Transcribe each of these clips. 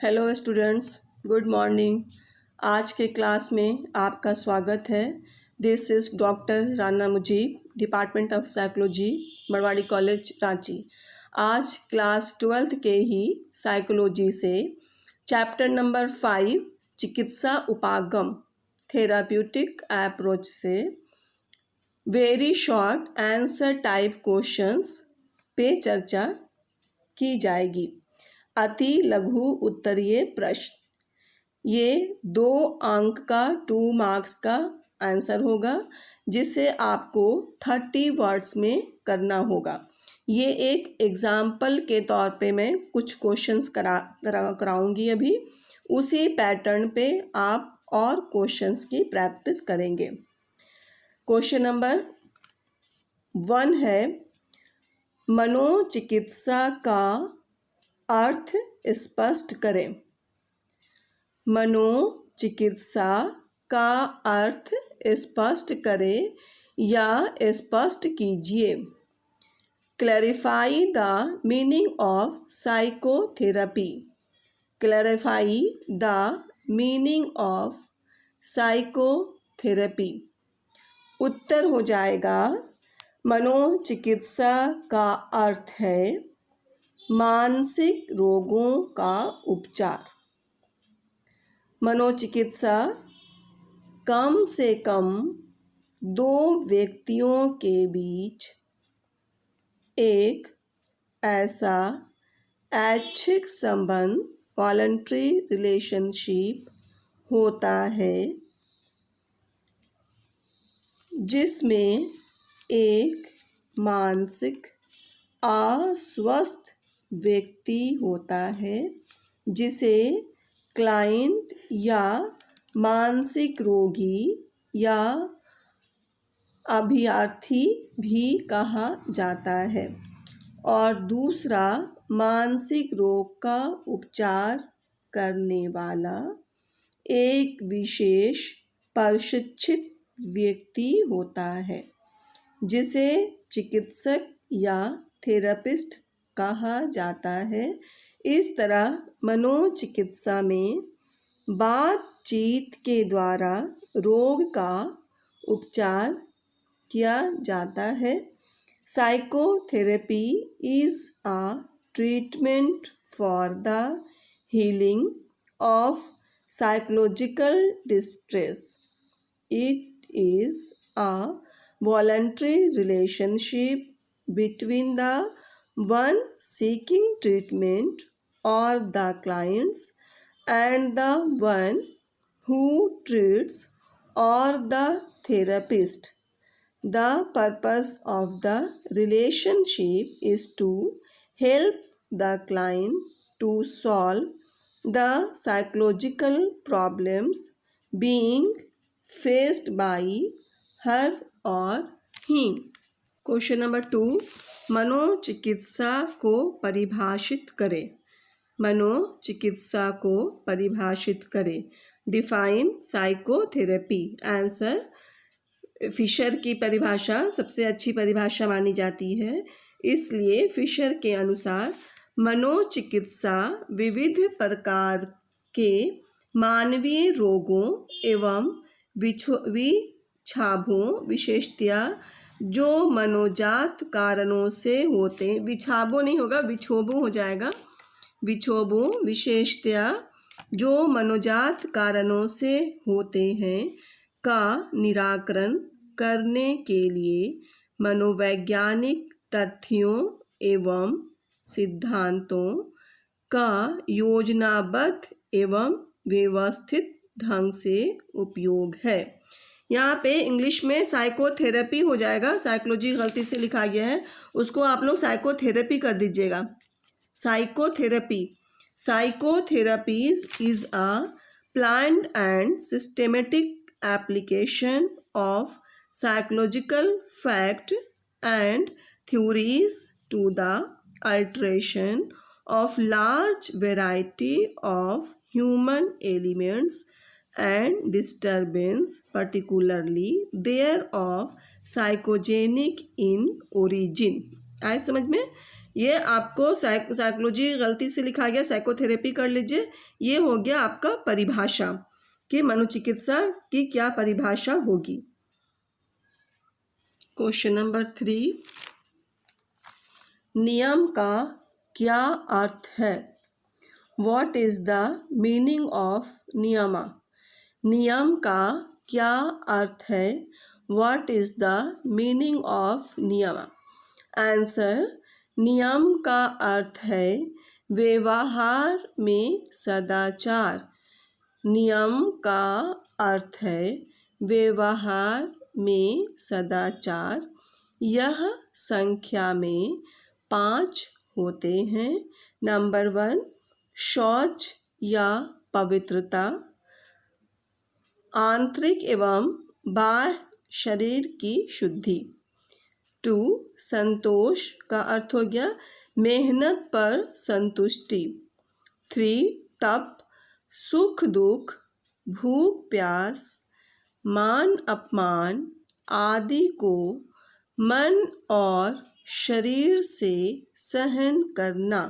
Hello students, good morning. आज के class में आपका स्वागत है। This is doctor Rana Mujeeb, department of psychology, Marwari college, Ranchi. आज क्लास 12th के ही साइकोलॉजी से चैप्टर नंबर 5 चिकित्सा उपागम थेराप्यूटिक अप्रोच से very short answer type questions पे चर्चा की जाएगी। अति लघु उत्तरीय प्रश्न, ये 2 अंक का 2 मार्क्स का आंसर होगा, जिसे आपको 30 वर्ड्स में करना होगा। ये एक एग्जाम्पल के तौर पे मैं कुछ क्वेश्चंस कराऊंगी अभी। उसी पैटर्न पे आप और क्वेश्चंस की प्रैक्टिस करेंगे। क्वेश्चन नंबर 1 है, मनोचिकित्सा का अर्थ स्पष्ट करें। मनोचिकित्सा का अर्थ स्पष्ट करें या स्पष्ट कीजिए। Clarify the meaning of psychotherapy. Clarify the meaning of psychotherapy. उत्तर हो जाएगा, मनोचिकित्सा का अर्थ है मानसिक रोगों का उपचार। मनोचिकित्सा कम से कम 2 व्यक्तियों के बीच एक ऐसा ऐच्छिक संबंध, वॉलंटरी रिलेशनशिप होता है जिसमें एक मानसिक अस्वस्थ व्यक्ति होता है जिसे क्लाइंट या मानसिक रोगी या अभ्यर्थी भी कहा जाता है, और दूसरा मानसिक रोग का उपचार करने वाला एक विशेष प्रशिक्षित व्यक्ति होता है जिसे चिकित्सक या थेरेपिस्ट कहा जाता है। इस तरह मनोचिकित्सा में बातचीत के द्वारा रोग का उपचार किया जाता है। Psychotherapy is a treatment for the healing of psychological distress. It is a voluntary relationship between the one seeking treatment or the clients and the one who treats or the therapist. The purpose of the relationship is to help the client to solve the psychological problems being faced by her और ही। Question number 2, मनोचिकित्सा को परिभाषित करें। मनोचिकित्सा को परिभाषित करें। Define psychotherapy. Answer, Fisher की परिभाषा सबसे अच्छी परिभाषा मानी जाती है, इसलिए फिशर के अनुसार मनोचिकित्सा विविध प्रकार के मानवीय रोगों एवं विक्षोभों, विशेषतया जो मनोजात कारणों से होते, विक्षोभों नहीं होगा, विक्षोभों हो जाएगा। विक्षोभों, विशेषतया जो मनोजात कारणों से होते हैं का निराकरण करने के लिए मनोवैज्ञानिक तथ्यों एवं सिद्धांतों का योजनाबद्ध एवं व्यवस्थित ढंग से उपयोग है। यहाँ पे इंग्लिश में साइकोथेरेपी हो जाएगा, साइकोलॉजी गलती से लिखा गया है, उसको आप लोग साइकोथेरेपी कर दीजिएगा। Psychotherapy. Psychotherapy is a planned and systematic application of psychological fact and theories to the alteration of large variety of human elements and disturbance, particularly thereof psychogenic in origin। आए समझ में? ये आपको साइकोलॉजी गलती से लिखा गया, साइकोथेरेपी कर लीजिए। ये हो गया आपका परिभाषा कि मनोचिकित्सा की क्या परिभाषा होगी। क्वेश्चन नंबर 3, नियम का क्या अर्थ है? What is the meaning of नियमा? नियम का क्या अर्थ है? What is the meaning of नियमा? आंसर, नियम का अर्थ है व्यवहार में सदाचार। नियम का अर्थ है व्यवहार में सदाचार। यह संख्या में 5 होते हैं। नंबर 1, शौच या पवित्रता, आंतरिक एवं बाह्य शरीर की शुद्धि। 2, संतोष का अर्थ हो गया मेहनत पर संतुष्टि। 3, तप, सुख दुख, भूख प्यास, मान अपमान आदि को मन और शरीर से सहन करना।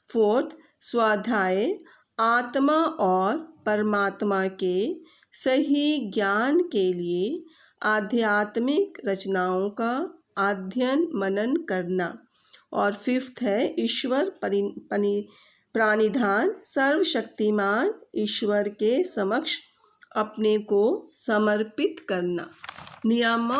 4, स्वाध्याय, आत्मा और परमात्मा के सही ज्ञान के लिए आध्यात्मिक रचनाओं का अध्ययन मनन करना। और 5th है ईश्वर प्राणिधान, सर्वशक्तिमान ईश्वर के समक्ष अपने को समर्पित करना। नियम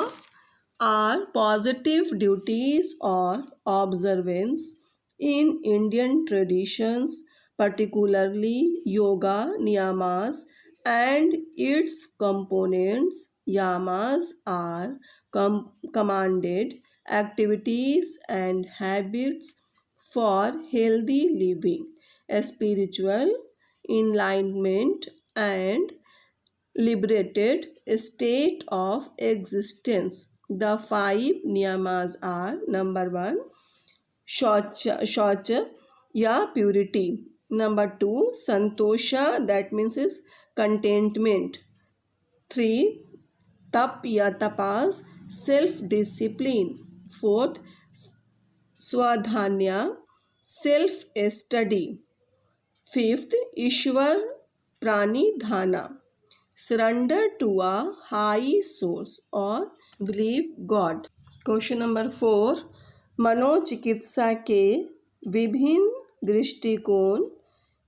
आर पॉजिटिव ड्यूटीज और observance in Indian traditions, particularly yoga niyamas and its components. Yamas are commanded activities and habits for healthy living, spiritual enlightenment and liberated state of existence. The 5 niyamas are: number 1, शौच या purity. Number 2, संतोषा, that means is contentment. 3, तप या तपास, self discipline. 4th, स्वाध्याय, self study. 5th, ईश्वर प्राणिधाना, surrender to a high source और बिलीव गॉड। क्वेश्चन नंबर 4, मनोचिकित्सा के विभिन्न दृष्टिकोण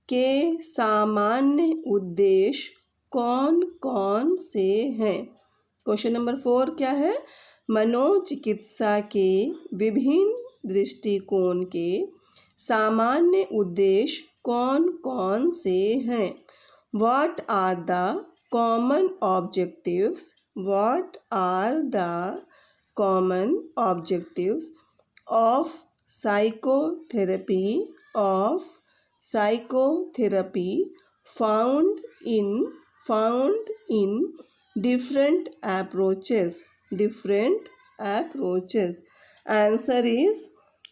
के सामान्य उद्देश्य कौन कौन से हैं? क्वेश्चन नंबर 4 क्या है? मनोचिकित्सा के विभिन्न दृष्टिकोण के सामान्य उद्देश्य कौन कौन से हैं? What are the common objectives? What are the common objectives of psychotherapy found in different approaches? Answer is,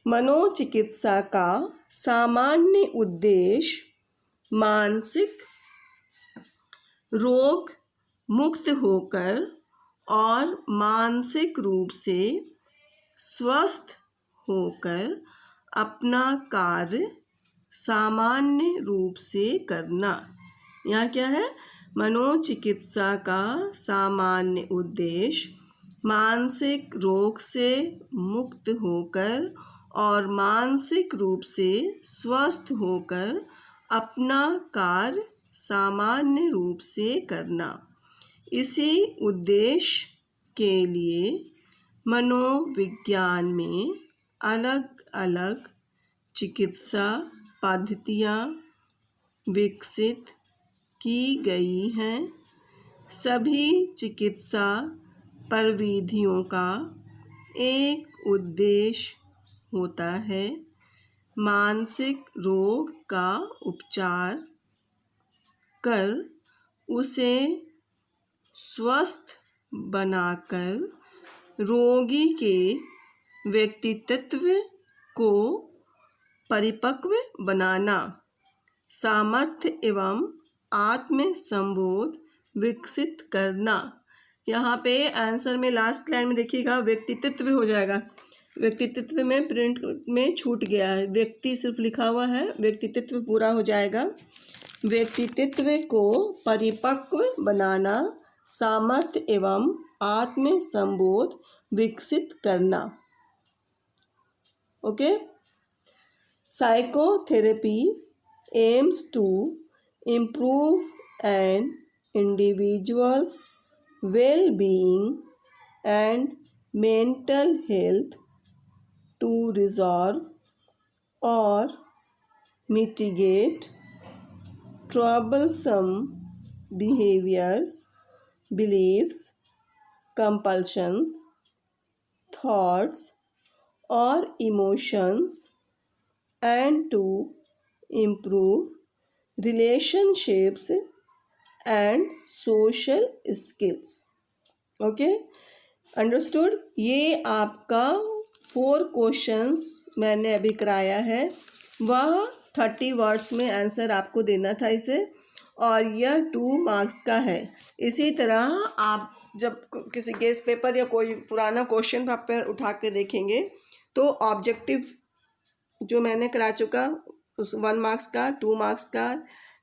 मनोचिकित्सा का सामान्य उद्देश्य मानसिक रोग मुक्त होकर और मानसिक रूप से स्वस्थ होकर अपना कार्य सामान्य रूप से करना। यहाँ क्या है? मनोचिकित्सा का सामान्य उद्देश्य मानसिक रोग से मुक्त होकर और मानसिक रूप से स्वस्थ होकर अपना कार्य सामान्य रूप से करना। इसी उद्देश्य के लिए मनोविज्ञान में अलग अलग चिकित्सा पद्धतियाँ विकसित की गई हैं। सभी चिकित्सा प्रविधियों का एक उद्देश्य होता है: मानसिक रोग का उपचार कर उसे स्वस्थ बनाकर रोगी के व्यक्तित्व को परिपक्व बनाना, सामर्थ्य एवं आत्मसंबोध विकसित करना। यहाँ पे आंसर में लास्ट लाइन में देखिएगा व्यक्तित्व हो जाएगा। व्यक्तित्व में प्रिंट में छूट गया है, व्यक्ति सिर्फ लिखा हुआ है, व्यक्तित्व पूरा हो जाएगा। व्यक्तित्व को परिपक्व बनाना, सामर्थ्य एवं आत्म संबोध विकसित करना। Okay. Psychotherapy aims to improve an individual's well-being and mental health, to resolve or mitigate troublesome behaviors, beliefs, compulsions, thoughts or emotions, and to improve relationships and social skills. Okay, understood. ये आपका 4 questions मैंने अभी कराया है, वह 30 words में answer आपको देना था इसे, और यह 2 मार्क्स का है। इसी तरह आप जब किसी गेस्ट पेपर या कोई पुराना क्वेश्चन पेपर उठा के देखेंगे तो ऑब्जेक्टिव जो मैंने करा चुका उस 1 मार्क्स का, 2 मार्क्स का,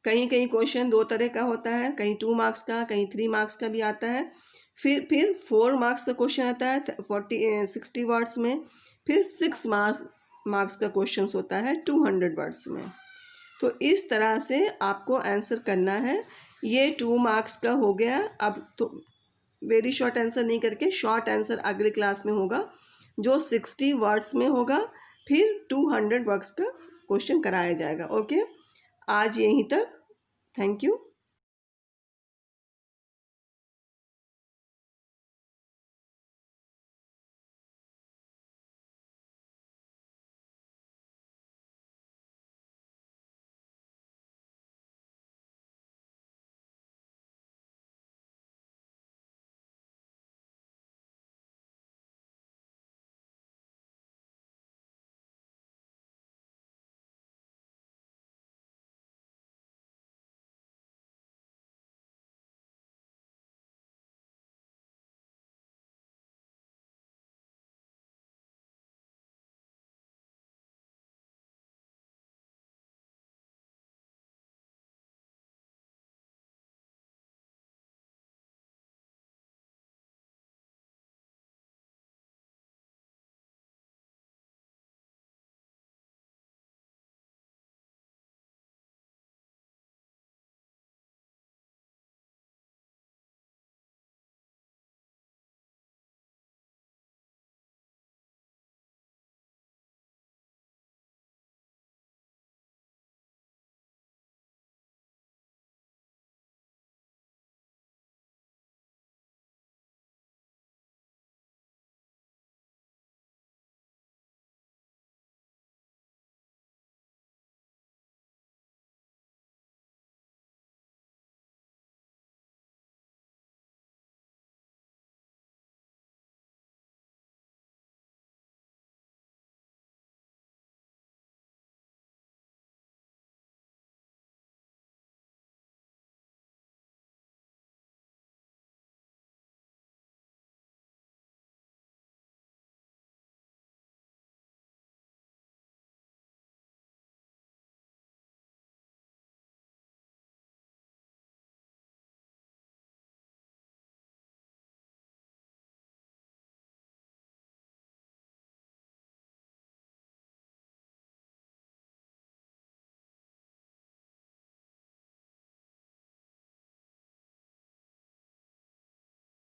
कहीं कहीं क्वेश्चन 2 तरह का होता है, कहीं 2 मार्क्स का, कहीं 3 मार्क्स का भी आता है। फिर 4 मार्क्स का क्वेश्चन आता है 60 वर्ड्स में। फिर 6 मार्क्स का क्वेश्चन होता है 200 वर्ड्स में। तो इस तरह से आपको आंसर करना है। ये 2 मार्क्स का हो गया। अब तो वेरी शॉर्ट आंसर नहीं करके शॉर्ट आंसर अगले क्लास में होगा जो 60 वर्ड्स में होगा। फिर 200 वर्ड्स का क्वेश्चन कराया जाएगा। ओके, आज यहीं तक। Thank you.